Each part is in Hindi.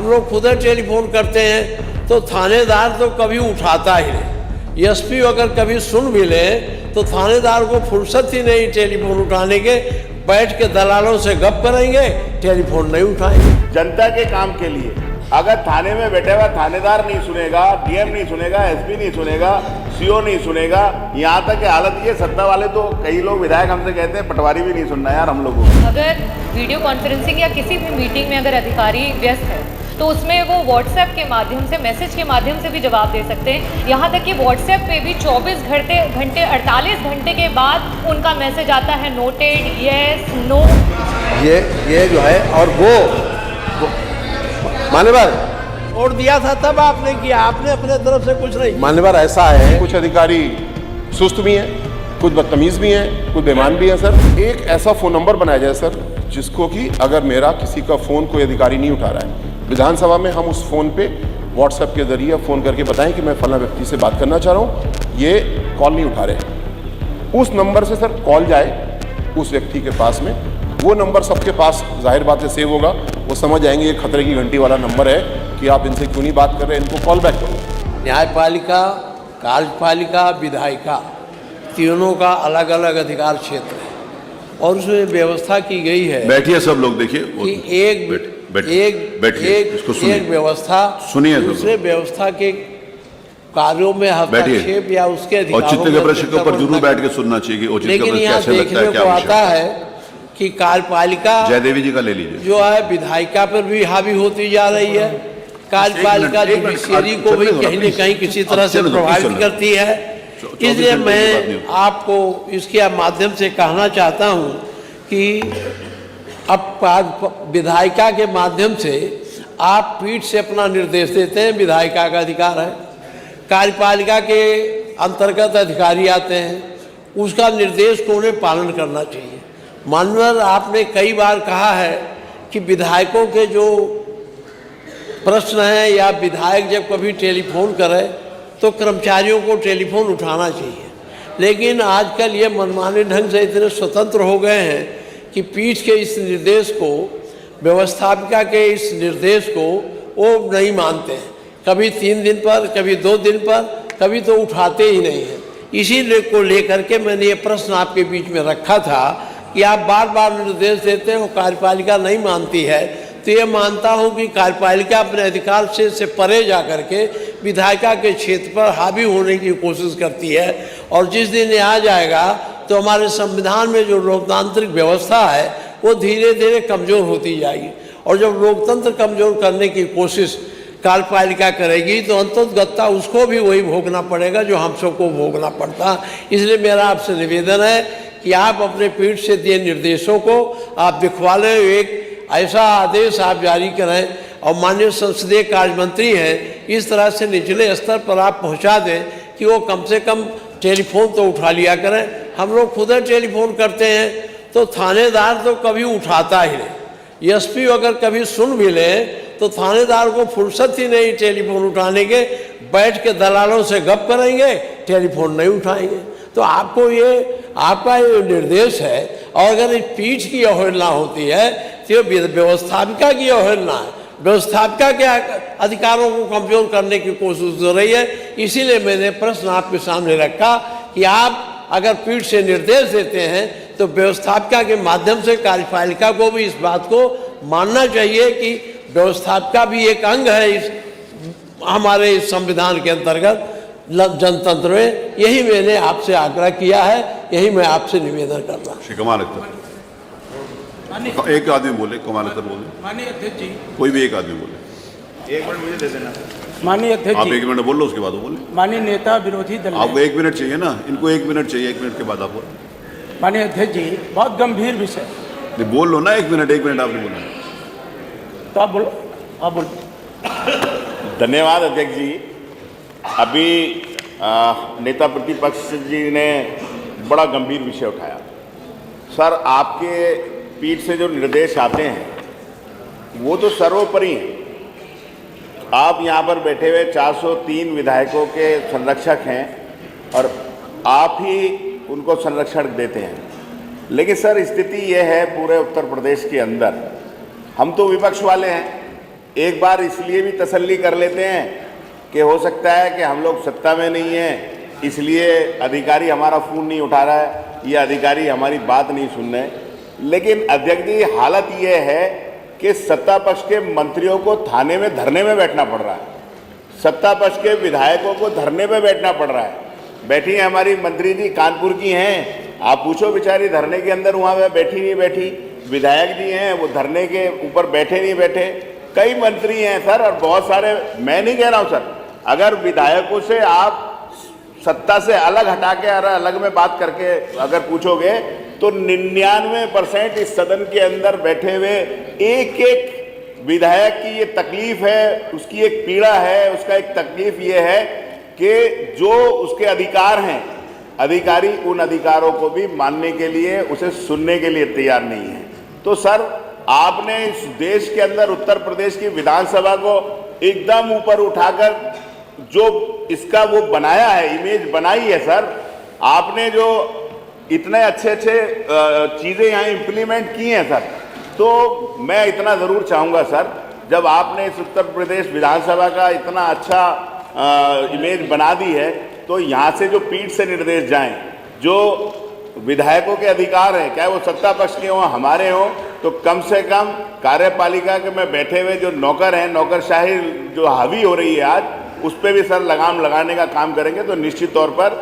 हम लोग खुद टेलीफोन करते हैं तो थानेदार तो कभी उठाता ही नहीं। एसपी अगर कभी सुन भी ले तो थानेदार को फुर्सत ही नहीं टेलीफोन उठाने के, बैठ के दलालों से गप करेंगे, टेलीफोन नहीं उठाएंगे। जनता के काम के लिए अगर थाने में बैठे हुआ थानेदार नहीं सुनेगा, डीएम नहीं सुनेगा, एसपी नहीं सुनेगा, सीओ नहीं सुनेगा, यहाँ तक की हालत ये सत्ता वाले तो कई लोग विधायक हमसे कहते हैं पटवारी भी नहीं सुनना यार हम लोगों को। अगर वीडियो कॉन्फ्रेंसिंग या किसी भी मीटिंग में अगर अधिकारी व्यस्त है तो उसमें वो व्हाट्सएप के माध्यम से, मैसेज के माध्यम से भी जवाब दे सकते हैं। यहाँ तक कि व्हाट्सएप पे भी 24 घंटे 48 घंटे के बाद उनका मैसेज आता है नोटेड, येस, नो। ये जो है और वो मान्यवर वोट दिया था तब आपने किया, आपने अपने तरफ से कुछ नहीं। मान्यवर ऐसा है, कुछ अधिकारी सुस्त भी हैं, कुछ बदतमीज़ भी हैं, कुछ बेईमान भी हैं। सर एक ऐसा फ़ोन नंबर बनाया जाए सर जिसको कि अगर मेरा किसी का फ़ोन कोई अधिकारी नहीं उठा रहा है, विधानसभा में हम उस फ़ोन पे व्हाट्सएप के ज़रिए फ़ोन करके बताएं कि मैं फलां व्यक्ति से बात करना चाह रहा हूँ, ये कॉल नहीं उठा रहे। उस नंबर से सर कॉल जाए उस व्यक्ति के पास में, वो नंबर सबके पास जाहिर बात है सेव होगा, वो समझ जाएंगे ये खतरे की घंटी वाला नंबर है कि आप इनसे क्यों नहीं बात कर रहे हैं, इनको कॉल बैक करो। न्यायपालिका, कार्यपालिका, विधायिका तीनों का अलग अलग अधिकार क्षेत्र है और उसमें व्यवस्था की गई है। बैठिए सब लोग, देखिए कि एक व्यवस्था दूसरे व्यवस्था के कार्यों में हस्तक्षेप या उसके अधिकारों औचित्य के प्रश्न के ऊपर जरूर बैठ के सुनना चाहिए। लेकिन यहाँ देखने को आता है कि कार्यपालिका जयदेवी जी का ले लीजिए जो है विधायिका पर भी हावी होती जा रही है। कार्यपालिका जुडिशियरी को भी कहीं न कहीं किसी तरह से प्रभावित करती है। इसलिए मैं आपको इसके माध्यम से कहना चाहता हूँ कि अब विधायिका के माध्यम से आप पीठ से अपना निर्देश देते हैं, विधायिका का अधिकार है। कार्यपालिका के अंतर्गत अधिकारी आते हैं, उसका निर्देश को उन्हें पालन करना चाहिए। मानवर आपने कई बार कहा है कि विधायकों के जो प्रश्न हैं या विधायक जब कभी टेलीफोन करे तो कर्मचारियों को टेलीफोन उठाना चाहिए, लेकिन आजकल ये मनमाने ढंग से इतने स्वतंत्र हो गए हैं कि पीठ के इस निर्देश को, व्यवस्थापिका के इस निर्देश को वो नहीं मानते हैं। कभी 3 दिन पर, कभी 2 दिन पर, कभी तो उठाते ही नहीं हैं। इसी को लेकर के मैंने ये प्रश्न आपके बीच में रखा था कि आप बार बार निर्देश देते हैं और कार्यपालिका नहीं मानती है, तो ये मानता हूँ कि कार्यपालिका अपने अधिकार से परे जा करके विधायिका के क्षेत्र पर हावी होने की कोशिश करती है। और जिस दिन ये आ जाएगा तो हमारे संविधान में जो लोकतांत्रिक व्यवस्था है वो धीरे धीरे कमज़ोर होती जाएगी। और जब लोकतंत्र कमज़ोर करने की कोशिश कार्यपालिका करेगी तो अंततगत्ता उसको भी वही भोगना पड़ेगा जो हम सबको भोगना पड़ता। इसलिए मेरा आपसे निवेदन है कि आप अपने पीठ से दिए निर्देशों को आप दिखवा लें, एक ऐसा आदेश आप जारी करें और माननीय संसदीय कार्य मंत्री हैं, इस तरह से निचले स्तर पर आप पहुंचा दें कि वो कम से कम टेलीफोन तो उठा लिया करें। हम लोग खुद टेलीफोन करते हैं तो थानेदार तो कभी उठाता ही नहीं। एसपी अगर कभी सुन भी ले तो थानेदार को फुर्सत ही नहीं टेलीफोन उठाने के, बैठ के दलालों से गप करेंगे, टेलीफोन नहीं उठाएंगे। तो आपको आपका ये निर्देश है और अगर इस पीठ की अवहेलना होती है तो व्यवस्थापिका की अवहेलना है। व्यवस्थापिका के अधिकारों को कमजोर करने की कोशिश हो रही है। इसीलिए मैंने प्रश्न आपके सामने रखा कि आप अगर पीठ से निर्देश देते हैं तो व्यवस्थापिका के माध्यम से कार्यपालिका को भी इस बात को मानना चाहिए कि व्यवस्थापिका भी एक अंग है इस हमारे संविधान के अंतर्गत जनतंत्र में। यही मैंने आपसे आग्रह किया है, यही मैं आपसे निवेदन कर रहा हूँ। कमाल अख्तर एक आदमी बोले, कमाल अख्तर बोले, माननीय अध्यक्ष जी, कोई भी एक आदमी बोले। 1 मिनट मुझे दे देना। माननीय अध्यक्ष आप जी, 1 मिनट बोल लो, उसके बाद वो बोले। माननीय नेता विरोधी दल, आपको 1 मिनट चाहिए ना, इनको 1 मिनट चाहिए, 1 मिनट के बाद आप बोलो। माननीय अध्यक्ष जी, बहुत गंभीर विषय। नहीं बोल लो ना, 1 मिनट आपने बोला तो आप बोलो, आप बोलो। धन्यवाद अध्यक्ष जी। अभी नेता प्रतिपक्ष जी ने बड़ा गंभीर विषय उठाया। सर आपके पीठ से जो निर्देश आते हैं वो तो सर्वोपरि हैं। आप यहाँ पर बैठे हुए 403 विधायकों के संरक्षक हैं और आप ही उनको संरक्षण देते हैं। लेकिन सर स्थिति ये है पूरे उत्तर प्रदेश के अंदर, हम तो विपक्ष वाले हैं एक बार इसलिए भी तसल्ली कर लेते हैं कि हो सकता है कि हम लोग सत्ता में नहीं हैं, इसलिए अधिकारी हमारा फ़ोन नहीं उठा रहा है, ये अधिकारी हमारी बात नहीं सुन रहे। लेकिन अध्यक्ष जी, हालत ये है कि सत्ता पक्ष के मंत्रियों को थाने में धरने में बैठना पड़ रहा है, सत्ता पक्ष के विधायकों को धरने में बैठना पड़ रहा है। बैठी हैं हमारी मंत्री जी, कानपुर की हैं, आप पूछो बेचारी धरने के अंदर वहाँ पे बैठी नहीं बैठी। विधायक जी हैं, वो धरने के ऊपर बैठे नहीं बैठे। कई मंत्री हैं सर, और बहुत सारे, मैं नहीं कह रहा हूँ सर, अगर विधायकों से आप सत्ता से अलग हटा के और अलग में बात करके अगर पूछोगे तो 99% इस सदन के अंदर बैठे हुए एक एक विधायक की ये तकलीफ है, उसकी एक पीड़ा है, उसका एक तकलीफ ये है कि जो उसके अधिकार हैं, अधिकारी उन अधिकारों को भी मानने के लिए, उसे सुनने के लिए तैयार नहीं है। तो सर, आपने इस देश के अंदर उत्तर प्रदेश की विधानसभा को एकदम ऊपर उठाकर जो इसका वो बनाया है, इमेज बनाई है सर, आपने जो इतने अच्छे चीज़ें यहाँ इम्प्लीमेंट की हैं सर, तो मैं इतना ज़रूर चाहूँगा सर, जब आपने इस उत्तर प्रदेश विधानसभा का इतना अच्छा इमेज बना दी है, तो यहाँ से जो पीठ से निर्देश जाएं, जो विधायकों के अधिकार हैं, चाहे वो सत्ता पक्ष के हों, हमारे हों, तो कम से कम कार्यपालिका के में बैठे हुए जो नौकर हैं, नौकरशाही जो हावी हो रही है आज, उस पर भी सर लगाम लगाने का काम करेंगे। तो निश्चित तौर पर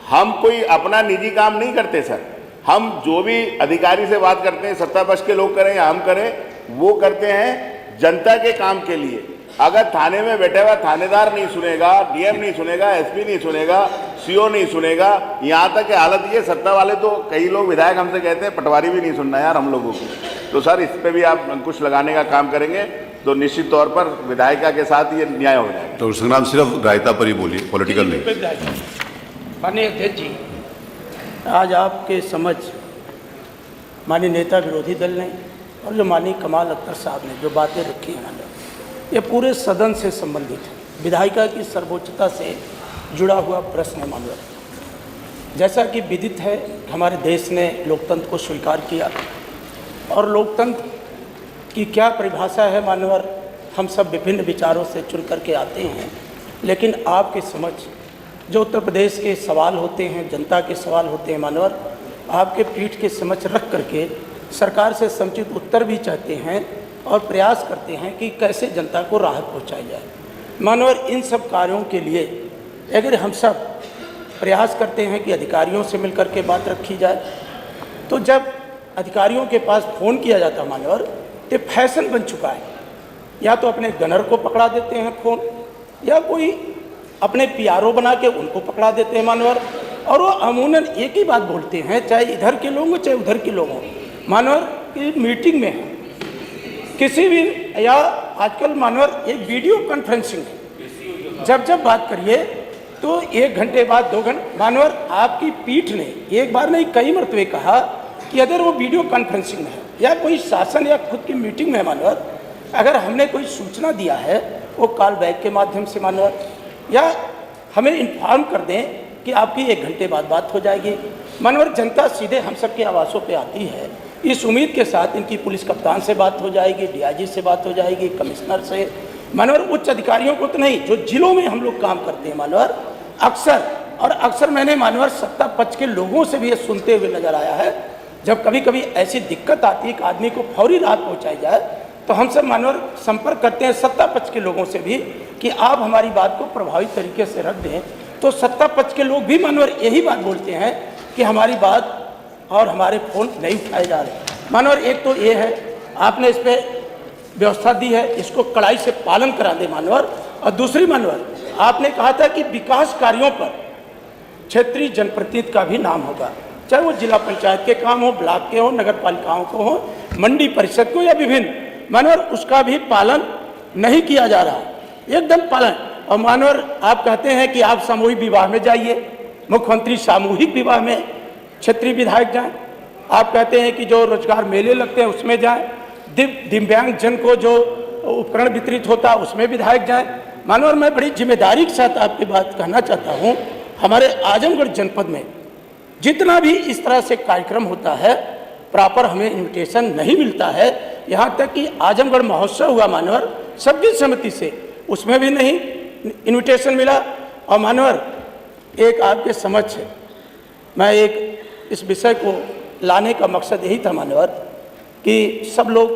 हम कोई अपना निजी काम नहीं करते सर, हम जो भी अधिकारी से बात करते हैं, सत्ता पक्ष के लोग करें या हम करें, वो करते हैं जनता के काम के लिए। अगर थाने में बैठा हुआ थानेदार नहीं सुनेगा, डीएम नहीं सुनेगा, एसपी नहीं सुनेगा, सीओ नहीं सुनेगा, यहाँ तक कि हालत ये, सत्ता वाले तो कई लोग विधायक हमसे कहते हैं पटवारी भी नहीं सुनना यार हम लोगों को। तो सर, इस पर भी आप अंकुश लगाने का काम करेंगे तो निश्चित तौर पर विधायिका के साथ ये न्याय हो जाएगा। डॉक्टर संग्राम सिर्फ रायता पर ही बोलिए, पॉलिटिकल नहीं। माननीय अध्यक्ष जी, आज आपके समझ माननीय नेता विरोधी दल ने और जो माननीय कमाल अख्तर साहब ने जो बातें रखी हैं, ये पूरे सदन से संबंधित है, विधायिका की सर्वोच्चता से जुड़ा हुआ प्रश्न है माननीय। जैसा कि विदित है, हमारे देश ने लोकतंत्र को स्वीकार किया और लोकतंत्र की क्या परिभाषा है मानवर, हम सब विभिन्न विचारों से चुन करके आते हैं, लेकिन आपकी समझ जो उत्तर प्रदेश के सवाल होते हैं, जनता के सवाल होते हैं मानवर, आपके पीठ के समझ रख करके सरकार से समुचित उत्तर भी चाहते हैं और प्रयास करते हैं कि कैसे जनता को राहत पहुंचाई जाए। मानवर, इन सब कार्यों के लिए अगर हम सब प्रयास करते हैं कि अधिकारियों से मिलकर के बात रखी जाए, तो जब अधिकारियों के पास फ़ोन किया जाता है मानवर, तो फैशन बन चुका है, या तो अपने गनर को पकड़ा देते हैं फ़ोन, या कोई अपने पीआरओ बना के उनको पकड़ा देते हैं मानवर, और वो अमूमन एक ही बात बोलते हैं, चाहे इधर के लोग हों चाहे उधर के लोग हों मानवर, कि मीटिंग में है किसी भी, या आजकल मानवर एक वीडियो कॉन्फ्रेंसिंग है, जब बात करिए तो 1 घंटे बाद 2 घंटे मानवर, आपकी पीठ ने एक बार नहीं कई मरतबे कहा कि अगर वो वीडियो कॉन्फ्रेंसिंग में है या कोई शासन या खुद की मीटिंग में है मानवर, अगर हमने कोई सूचना दिया है वो कॉल बैक के माध्यम से मानवर, या हमें इन्फॉर्म कर दें कि आपकी 1 घंटे बाद बात हो जाएगी मानवर। जनता सीधे हम सब के आवासों पे आती है इस उम्मीद के साथ, इनकी पुलिस कप्तान से बात हो जाएगी, डीआईजी से बात हो जाएगी, कमिश्नर से मानवर, उच्च अधिकारियों को तो नहीं, जो जिलों में हम लोग काम करते हैं मानवर, अक्सर मैंने मानवर सत्ता पक्ष के लोगों से भी ये सुनते हुए नजर आया है, जब कभी कभी ऐसी दिक्कत आती है कि आदमी को फौरी राहत पहुंचाई जाए, तो हम सब मानवर संपर्क करते हैं सत्ता पक्ष के लोगों से भी कि आप हमारी बात को प्रभावी तरीके से रख दें। तो सत्ता पक्ष के लोग भी मानवर यही बात बोलते हैं कि हमारी बात और हमारे फ़ोन नहीं उठाए जा रहे मानवर। एक तो ये है, आपने इस पर व्यवस्था दी है, इसको कड़ाई से पालन करा दे मानवर। और दूसरी मानवर, आपने कहा था कि विकास कार्यों पर क्षेत्रीय जनप्रतिनिधि का भी नाम होगा, चाहे वो जिला पंचायत के काम हो, ब्लॉक के हो, नगर पालिकाओं को हो, मंडी परिषद को, या विभिन्न मानवर, उसका भी पालन नहीं किया जा रहा, एकदम पालन। और मानवर, आप कहते हैं कि आप सामूहिक विवाह में जाइए, मुख्यमंत्री सामूहिक विवाह में क्षेत्रीय विधायक जाएं, आप कहते हैं कि जो रोजगार मेले लगते हैं उसमें जाएं, दिव्यांग जन को जो उपकरण वितरित होता है उसमें विधायक जाएं मानवर। मैं बड़ी जिम्मेदारी के साथ आपकी बात कहना चाहता हूं, हमारे आजमगढ़ जनपद में जितना भी इस तरह से कार्यक्रम होता है, प्रॉपर हमें इन्विटेशन नहीं मिलता है। यहाँ तक कि आजमगढ़ महोत्सव हुआ मानवर, सबकी सहमति से, उसमें भी नहीं इनविटेशन मिला। और मानवर एक आपके समक्ष है, मैं एक इस विषय को लाने का मकसद यही था मानवर कि सब लोग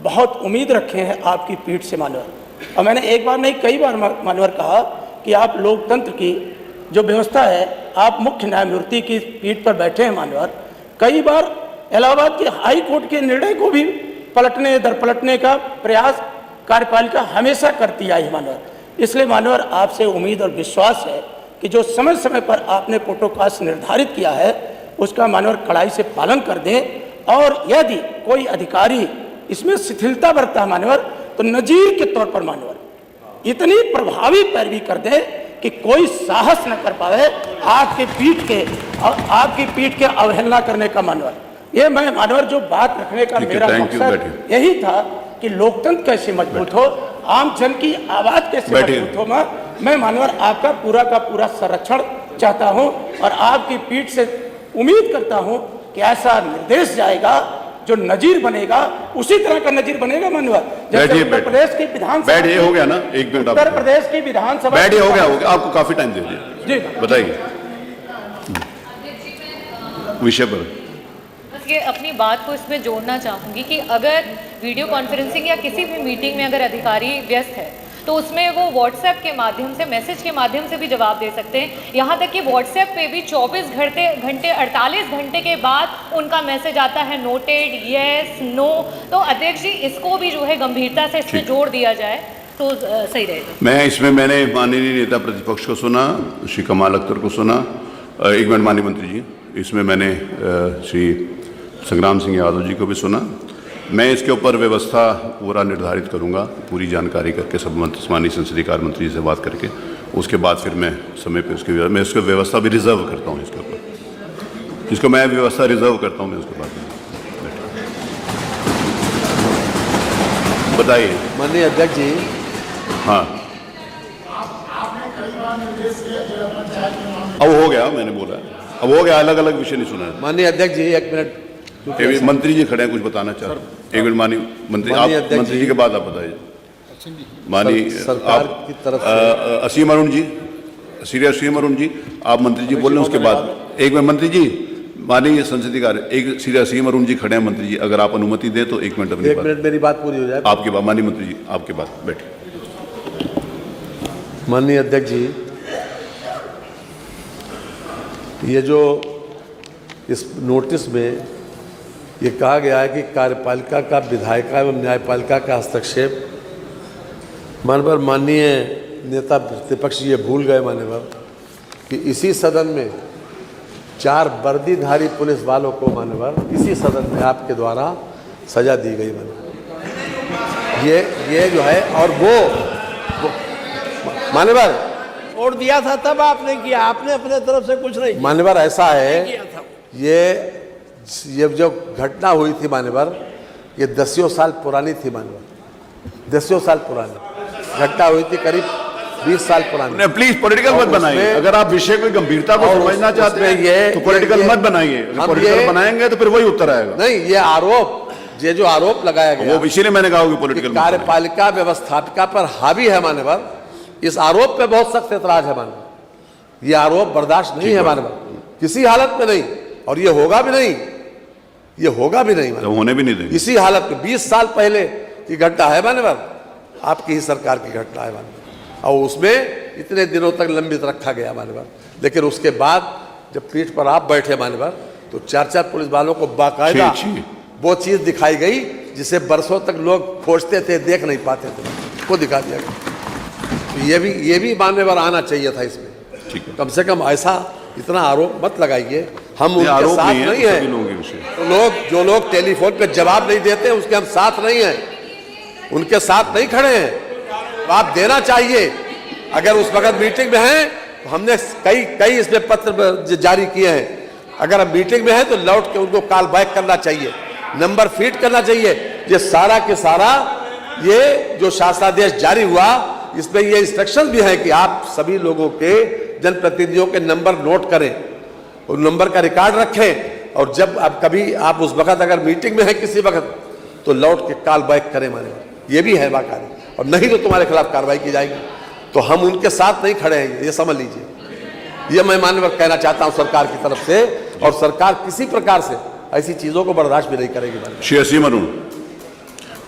बहुत उम्मीद रखे हैं आपकी पीठ से मानवर। और मैंने एक बार नहीं कई बार मानवर कहा कि आप लोकतंत्र की जो व्यवस्था है, आप मुख्य न्यायमूर्ति की पीठ पर बैठे हैं मानवर। कई बार इलाहाबाद के हाई कोर्ट के निर्णय को भी पलटने दर पलटने का प्रयास कार्यपालिका हमेशा करती आई मानवर। इसलिए मानवर आपसे उम्मीद और विश्वास है कि जो समय समय पर आपने प्रोटोकॉल निर्धारित किया है उसका मानवर कड़ाई से पालन कर दें। और यदि कोई अधिकारी इसमें शिथिलता बरता है मानवर, तो नजीर के तौर पर मानवर इतनी प्रभावी पैरवी कर दे कि कोई साहस न कर पाए आपकी पीठ के अवहेलना करने का मानवर। ये मैं मानवर जो बात रखने का मेरा मकसद यही था कि लोकतंत्र कैसे मजबूत हो, आम जन की आवाज कैसे मजबूत हो। मैं मानवर आपका पूरा का पूरा संरक्षण चाहता हूं और आपकी पीठ से उम्मीद करता हूं कि ऐसा निर्देश जाएगा जो नजीर बनेगा, उसी तरह का नजीर बनेगा मानवर। जैसे उत्तर प्रदेश की विधानसभा, बैठिए, हो गया ना, एक मिनट, उत्तर प्रदेश की विधानसभा, बैठिए, हो गया, आपको काफी टाइम दे दिया जी, बताइए विषय पर। बस ये अपनी बात को इसमें जोड़ना चाहूँगी कि अगर वीडियो कॉन्फ्रेंसिंग या किसी भी मीटिंग में अगर अधिकारी व्यस्त है तो उसमें वो व्हाट्सएप के माध्यम से, मैसेज के माध्यम से भी जवाब दे सकते हैं। यहाँ तक कि व्हाट्सएप पे भी 24 घंटे 48 घंटे के बाद उनका मैसेज आता है नोटेड, येस, नो। तो अध्यक्ष जी इसको भी जो है गंभीरता से इसमें जोड़ दिया जाए तो सही रहेगा। मैंने माननीय नेता प्रतिपक्ष को सुना, श्री कमाल अख्तर को सुना। एक मिनट माननीय मंत्री जी, इसमें मैंने श्री संग्राम सिंह यादव जी को भी सुना। मैं इसके ऊपर व्यवस्था पूरा निर्धारित करूंगा, पूरी जानकारी करके सब माननीय संसदीय कार्य मंत्री से बात करके, उसके बाद फिर मैं समय पे मैं उसको व्यवस्था भी रिजर्व करता हूं। इसके ऊपर इसको मैं व्यवस्था रिजर्व करता हूं। मैं उसके बाद बताइए माननीय अध्यक्ष जी। हाँ, अब हो गया, मैंने बोला अब हो गया, अलग अलग विषय नहीं सुना है। माननीय अध्यक्ष जी एक मिनट, मंत्री जी खड़े हैं, कुछ बताना चाह रहे हैं। एक मिनट माननीय मंत्री, आप मंत्री जी के बाद आप बताइए। माननीय सरकार की तरफ असीम अरुण जी, श्री असीम अरुण जी, आप मंत्री जी बोल रहे हैं, उसके बाद एक मिनट मंत्री जी, माननीय संसदीय कार्य, एक श्री असीम अरुण जी खड़े हैं मंत्री जी, अगर आप अनुमति दें तो एक मिनट मेरी बात पूरी हो जाए। आपके बाद माननीय मंत्री जी, आपके बाद बैठिए। माननीय अध्यक्ष जी, ये जो इस नोटिस में ये कहा गया है कि कार्यपालिका का विधायिका एवं न्यायपालिका का हस्तक्षेप, मानवर माननीय नेता प्रतिपक्ष ये भूल गए मानवर कि इसी सदन में 4 वर्दीधारी पुलिस वालों को मानवर इसी सदन में आपके द्वारा सजा दी गई मानवर। ये जो है, और वो मानवर छोड़ दिया था तब आपने किया, आपने अपने तरफ से कुछ नहीं मानवर। ऐसा है, ये जो घटना हुई थी मानवर, ये 10 साल पुरानी थी मानवर, 10 साल पुरानी घटना हुई थी, करीब 20 साल पुरानी। प्लीज पॉलिटिकल मत बनाइए, अगर आप विषय को गंभीरता को समझना चाहते हैं तो पॉलिटिकल मत बनाइए। पॉलिटिकल बनाएंगे तो फिर वही उत्तर आएगा। नहीं, ये जो आरोप लगाया गया, वो इसीलिए मैंने कहा कि पॉलिटिकल कार्यपालिका व्यवस्थापिका पर हावी है मानवर, इस आरोप पे बहुत सख्त एतराज है मानवर। ये आरोप बर्दाश्त नहीं है मानवर, किसी हालत में नहीं, और ये होगा भी नहीं, ये होगा भी नहीं, होने भी नहीं देंगे इसी हालत में। 20 साल पहले की घटना है मानवर, आपकी ही सरकार की घटना है मानवर, और उसमें इतने दिनों तक लंबित रखा गया मानवर। लेकिन उसके बाद जब पीठ पर आप बैठे मानवर, तो 4 पुलिस वालों को बाकायदा वो चीज दिखाई गई जिसे बरसों तक लोग खोजते थे, देख नहीं पाते थे, वो दिखा दिया गया। ये भी मान्यवर आना चाहिए था इसमें। कम से कम ऐसा इतना आरोप मत लगाइए, हम उनके साथ नहीं है। जो लोग टेलीफोन पे जवाब नहीं देते उसके हम साथ नहीं हैं, उनके साथ नहीं खड़े हैं, तो आप देना चाहिए। अगर उस वक्त मीटिंग में हैं तो हमने कई इसमें पत्र जारी किए हैं, अगर हम मीटिंग में हैं तो लौट के उनको कॉल बैक करना चाहिए, नंबर फीड करना चाहिए। ये सारा के सारा ये जो शासनादेश जारी हुआ, इसमें ये इंस्ट्रक्शन भी है कि आप सभी लोगों के, जनप्रतिनिधियों के नंबर नोट करें, उन नंबर का रिकॉर्ड रखें, और जब आप कभी आप उस वक्त अगर मीटिंग में है किसी वक्त तो लौट के कॉल बैक करें माने, ये भी है बाकायदा। और नहीं तो तुम्हारे खिलाफ कार्रवाई की जाएगी। तो हम उनके साथ नहीं खड़े हैं, ये समझ लीजिए। ये मैं माननीय कहना चाहता हूं सरकार की तरफ से, और सरकार किसी प्रकार से ऐसी चीजों को बर्दाश्त भी नहीं करेगी। श्री असीम अरुण,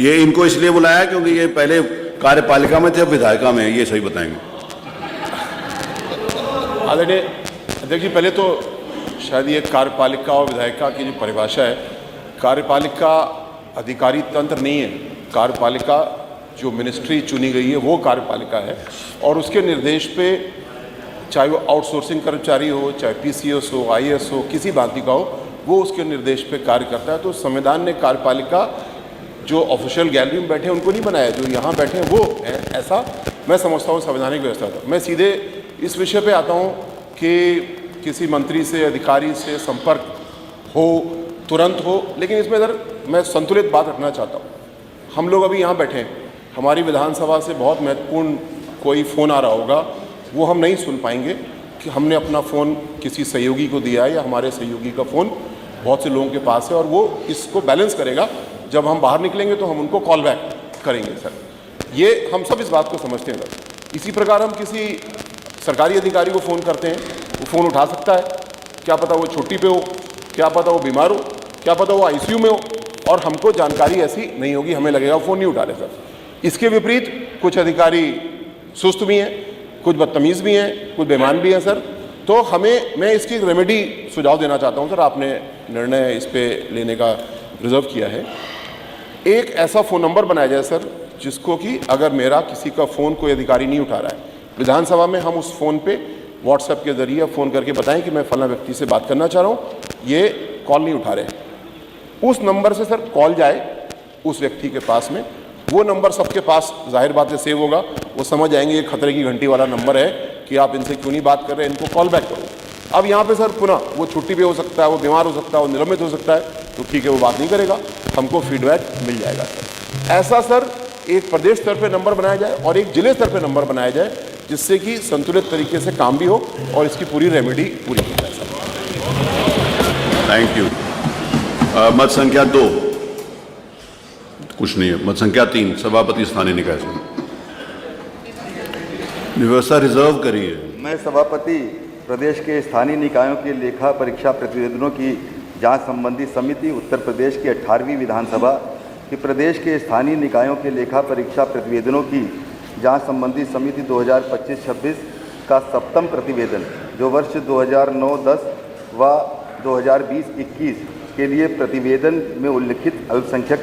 ये इनको इसलिए बुलाया क्योंकि ये पहले कार्यपालिका में थे, अब विधायिका में, ये सही बताएंगे। आदरणीय अध्यक्ष जी, पहले तो शायद ये कार्यपालिका और विधायिका की जो परिभाषा है, कार्यपालिका अधिकारी तंत्र नहीं है। कार्यपालिका जो मिनिस्ट्री चुनी गई है वो कार्यपालिका है, और उसके निर्देश पे चाहे वो आउटसोर्सिंग कर्मचारी हो, चाहे पीसीएस हो, आईएएस हो, किसी भांति का हो, वो उसके निर्देश पे कार्य करता है। तो संविधान ने कार्यपालिका जो ऑफिशियल गैलरी में बैठे हैं उनको नहीं बनाया, जो यहाँ बैठे हैं वो है, ऐसा मैं समझता हूँ संवैधानिक व्यवस्था था। मैं सीधे इस विषय पे आता हूँ कि किसी मंत्री से, अधिकारी से संपर्क हो, तुरंत हो, लेकिन इसमें इधर मैं संतुलित बात रखना चाहता हूँ। हम लोग अभी यहाँ बैठे हैं, हमारी विधानसभा से बहुत महत्वपूर्ण कोई फ़ोन आ रहा होगा, वो हम नहीं सुन पाएंगे कि हमने अपना फ़ोन किसी सहयोगी को दिया है या हमारे सहयोगी का फ़ोन बहुत से लोगों के पास है, और वो इसको बैलेंस करेगा। जब हम बाहर निकलेंगे तो हम उनको कॉल बैक करेंगे सर। ये हम सब इस बात को समझते हैं सर। इसी प्रकार हम किसी सरकारी अधिकारी को फ़ोन करते हैं, वो फ़ोन उठा सकता है, क्या पता वो छुट्टी पे हो, क्या पता वो बीमार हो, क्या पता वो आईसीयू में हो, और हमको जानकारी ऐसी नहीं होगी, हमें लगेगा फ़ोन नहीं उठा रहे सर। इसके विपरीत कुछ अधिकारी सुस्त भी हैं, कुछ बदतमीज़ भी हैं, कुछ बेईमान भी हैं सर। तो मैं इसकी रेमेडी सुझाव देना चाहता हूं सर। आपने निर्णय इस पे लेने का रिजर्व किया है। एक ऐसा फ़ोन नंबर बनाया जाए सर जिसको कि अगर मेरा किसी का फ़ोन कोई अधिकारी नहीं उठा रहा है, विधानसभा में हम उस फ़ोन पे व्हाट्सएप के ज़रिए फ़ोन करके बताएं कि मैं फलां व्यक्ति से बात करना चाह रहा हूँ, ये कॉल नहीं उठा रहे हैं। उस नंबर से सर कॉल जाए उस व्यक्ति के पास में, वो नंबर सबके पास जाहिर बात है सेव होगा, वो समझ आएंगे ये खतरे की घंटी वाला नंबर है कि आप इनसे क्यों नहीं बात कर रहे हैं, इनको कॉल बैक करो। अब यहाँ पे सर पुनः वो छुट्टी पे हो सकता है, वो बीमार हो सकता है, वो निलंबित हो सकता है, तो ठीक है वो बात नहीं करेगा, हमको फीडबैक मिल जाएगा सर। ऐसा सर एक प्रदेश स्तर पे नंबर बनाया जाए और एक जिले स्तर पे नंबर बनाया जाए, जिससे कि संतुलित तरीके से काम भी हो और इसकी पूरी रेमेडी पूरी की जाए सर। Thank you. मत संख्या 2, कुछ नहीं है। मत संख्या 3, सभापति स्थानीय निकाय से व्यवस्था रिजर्व करिए। मैं सभापति प्रदेश के स्थानीय निकायों के लेखा परीक्षा प्रतिवेदनों की जांच संबंधी समिति उत्तर प्रदेश की 18वीं विधानसभा कि प्रदेश के स्थानीय निकायों के लेखा परीक्षा प्रतिवेदनों की जांच संबंधी समिति 2025-26 का 7वां प्रतिवेदन जो वर्ष 2009-10 व 2020-21 के लिए प्रतिवेदन में उल्लिखित अल्पसंख्यक